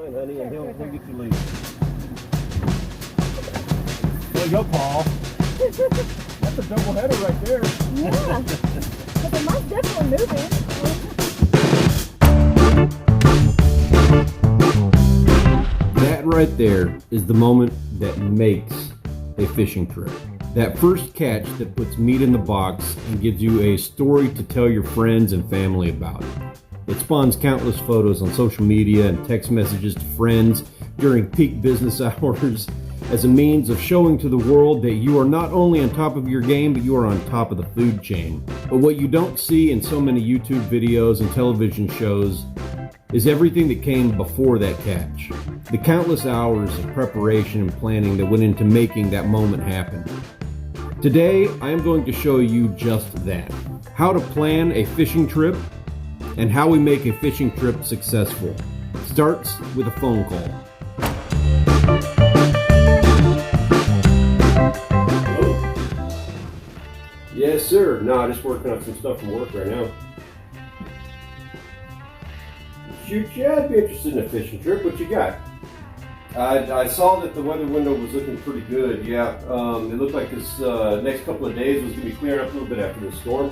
line, honey, and he'll get you lead. There you go, Paul. That's a double header right there. Yeah, but the might's definitely moving. That right there is the moment that makes a fishing trip. That first catch that puts meat in the box and gives you a story to tell your friends and family about. It spawns countless photos on social media and text messages to friends during peak business hours as a means of showing to the world that you are not only on top of your game, but you are on top of the food chain. But what you don't see in so many YouTube videos and television shows is everything that came before that catch. The countless hours of preparation and planning that went into making that moment happen. Today, I am going to show you just that. How to plan a fishing trip and how we make a fishing trip successful. Starts with a phone call. Yes, sir. No, just working on some stuff from work right now. Shoot, yeah, I'd be interested in a fishing trip. What you got? I saw that the weather window was looking pretty good. Yeah, it looked like this next couple of days was going to be clearing up a little bit after the storm.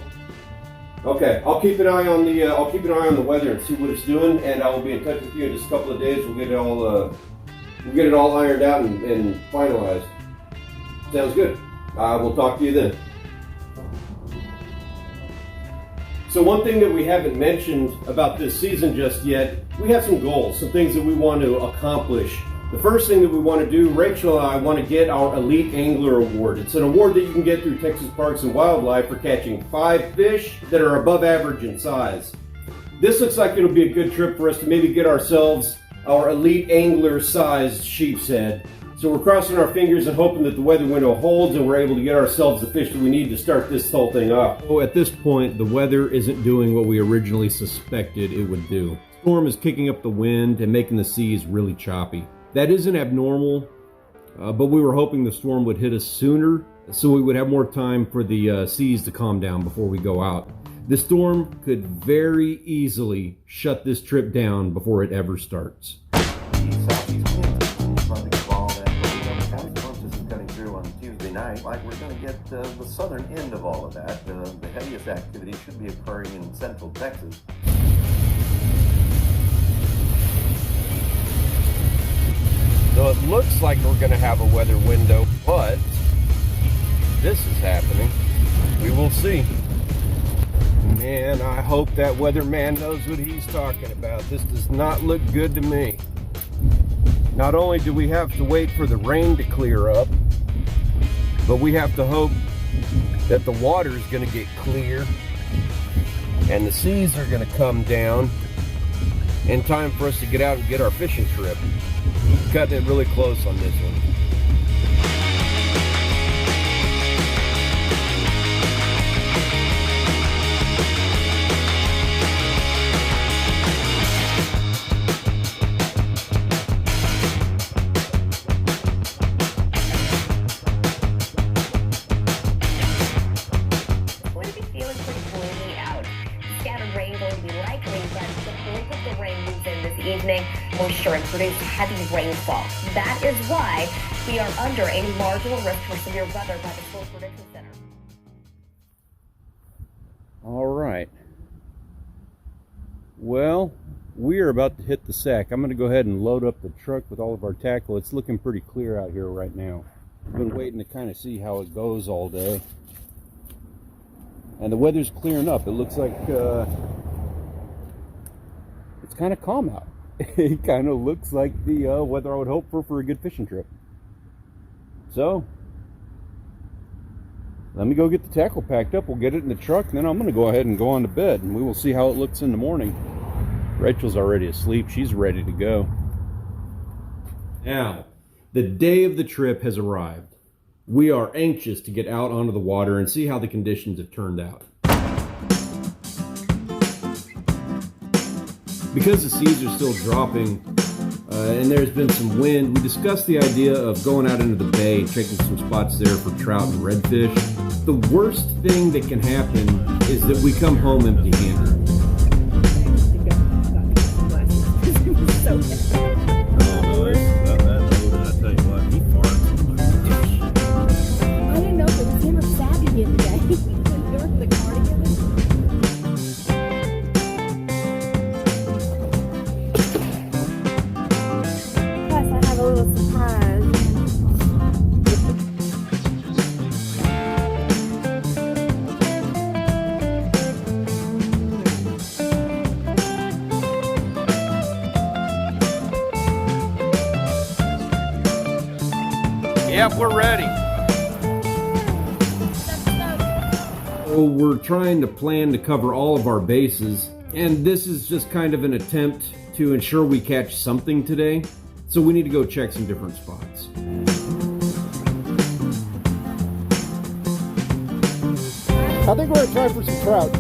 Okay, I'll keep an eye on the weather and see what it's doing, and I will be in touch with you in just a couple of days. We'll get it all ironed out and finalized. Sounds good. We'll talk to you then. So one thing that we haven't mentioned about this season just yet, we have some goals, some things that we want to accomplish. The first thing that we want to do, Rachel and I want to get our Elite Angler Award. It's an award that you can get through Texas Parks and Wildlife for catching 5 fish that are above average in size. This looks like it'll be a good trip for us to maybe get ourselves our Elite Angler sized sheep's head. So we're crossing our fingers and hoping that the weather window holds and we're able to get ourselves the fish that we need to start this whole thing off. So at this point, the weather isn't doing what we originally suspected it would do. The storm is kicking up the wind and making the seas really choppy. That isn't abnormal, but we were hoping the storm would hit us sooner so we would have more time for the seas to calm down before we go out. The storm could very easily shut this trip down before it ever starts. Night, like we're going to get the southern end of all of that. The heaviest activity should be occurring in central Texas. So it looks like we're going to have a weather window, but this is happening. We will see. Man, I hope that weatherman knows what he's talking about. This does not look good to me. Not only do we have to wait for the rain to clear up, but we have to hope that the water is going to get clear and the seas are going to come down in time for us to get out and get our fishing trip. Cutting it really close on this one. Evening moisture and produce heavy rainfall. That is why we are under a marginal risk for severe weather by the Storm Prediction Center. All right. Well, we are about to hit the sack. I'm going to go ahead and load up the truck with all of our tackle. It's looking pretty clear out here right now. I've been waiting to kind of see how it goes all day. And the weather's clearing up. It looks like it's kind of calm out. It kind of looks like the weather I would hope for a good fishing trip. So, let me go get the tackle packed up. We'll get it in the truck, and then I'm going to go ahead and go on to bed, and we will see how it looks in the morning. Rachel's already asleep. She's ready to go. Now, the day of the trip has arrived. We are anxious to get out onto the water and see how the conditions have turned out. Because the seas are still dropping and there's been some wind, we discussed the idea of going out into the bay and checking some spots there for trout and redfish. The worst thing that can happen is that we come home empty-handed. Yep, we're ready. So we're trying to plan to cover all of our bases, and this is just kind of an attempt to ensure we catch something today. So we need to go check some different spots. I think we're gonna try for some trout.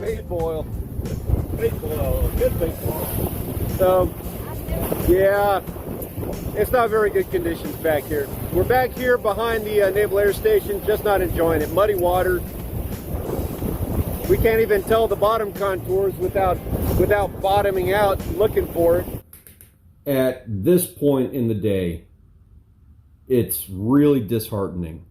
Bait boil. Bait boil. Good bait boil. So, yeah, it's not very good conditions back here. We're back here behind the Naval Air Station, just not enjoying it. Muddy water. We can't even tell the bottom contours without bottoming out, looking for it. At this point in the day, it's really disheartening.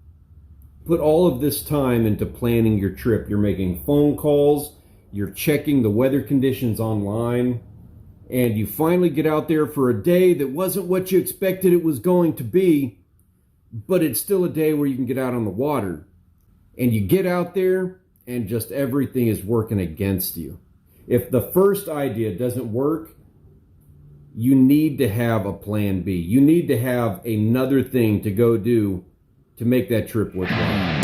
Put all of this time into planning your trip. You're making phone calls, you're checking the weather conditions online, and you finally get out there for a day that wasn't what you expected it was going to be, but it's still a day where you can get out on the water. And you get out there, and just everything is working against you. If the first idea doesn't work, you need to have a plan B. You need to have another thing to go do to make that trip worthwhile.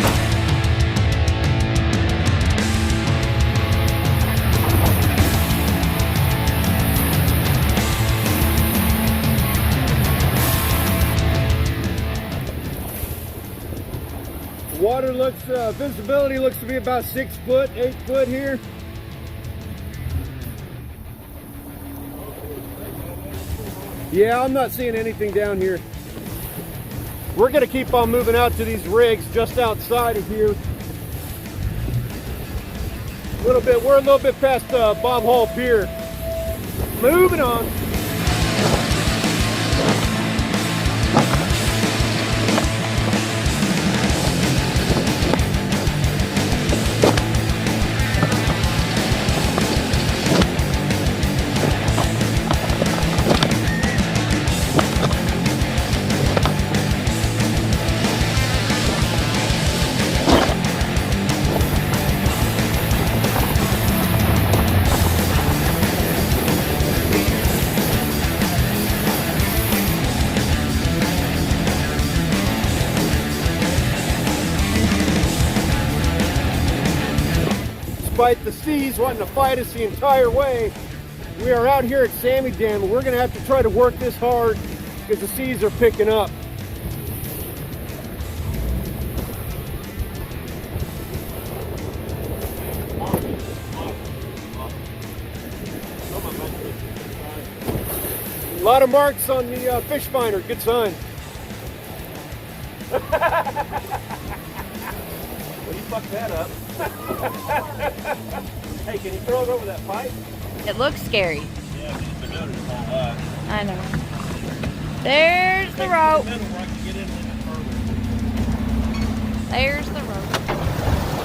Water looks, visibility looks to be about 6 foot, 8 foot here. Yeah, I'm not seeing anything down here. We're gonna keep on moving out to these rigs just outside of here. We're a little bit past Bob Hall Pier. Moving on. Despite the seas wanting to fight us the entire way, we are out here at Sammy Dam, and we're going to have to try to work this hard because the seas are picking up. A lot of marks on the fish finder, good sign. Well, you fucked that up. Hey, can you throw it over that pipe? It looks scary. Yeah, but you've been doing it a long while. I know. There's the rope. There's the rope.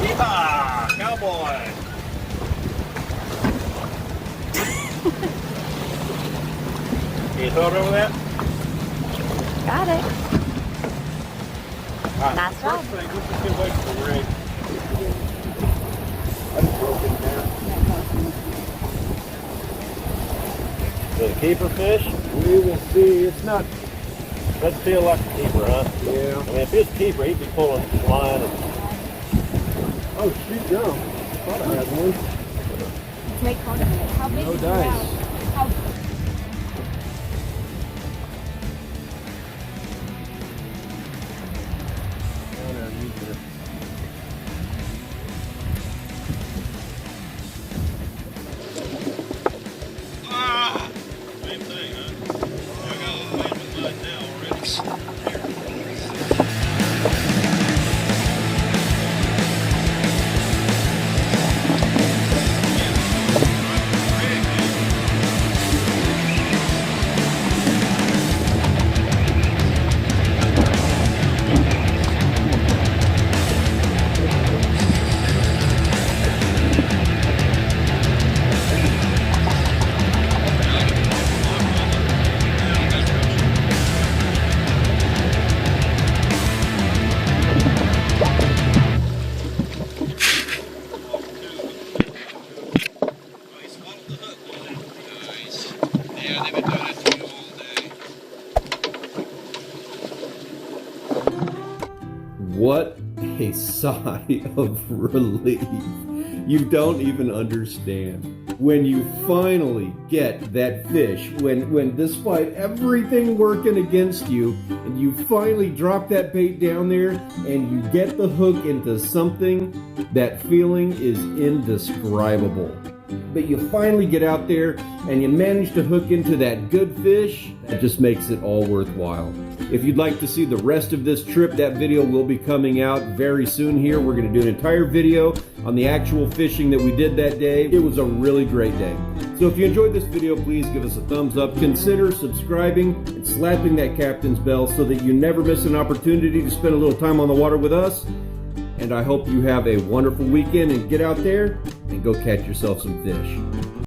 Yeehaw! Cowboy! Can you throw it over that? Got it. All right, Nice job. first thing, let's just get away from the rig. I just broke it down. Is it a keeper fish? We will see. It's not. Doesn't feel like a keeper, huh? Yeah. I mean, if it's a keeper, he'd be pulling the line. And... Oh, shoot, no. I thought I had one. Take hold of it. How big No is the dice. route? How Same thing, huh? I got a little bit of mud now already. What a sigh of relief. You don't even understand. When you finally get that fish, when despite everything working against you, and you finally drop that bait down there and you get the hook into something, that feeling is indescribable. But you finally get out there and you manage to hook into that good fish, that just makes it all worthwhile. If you'd like to see the rest of this trip, that video will be coming out very soon here. We're going to do an entire video on the actual fishing that we did that day. It was a really great day. So if you enjoyed this video, please give us a thumbs up. Consider subscribing and slapping that captain's bell so that you never miss an opportunity to spend a little time on the water with us. And I hope you have a wonderful weekend and get out there and go catch yourself some fish.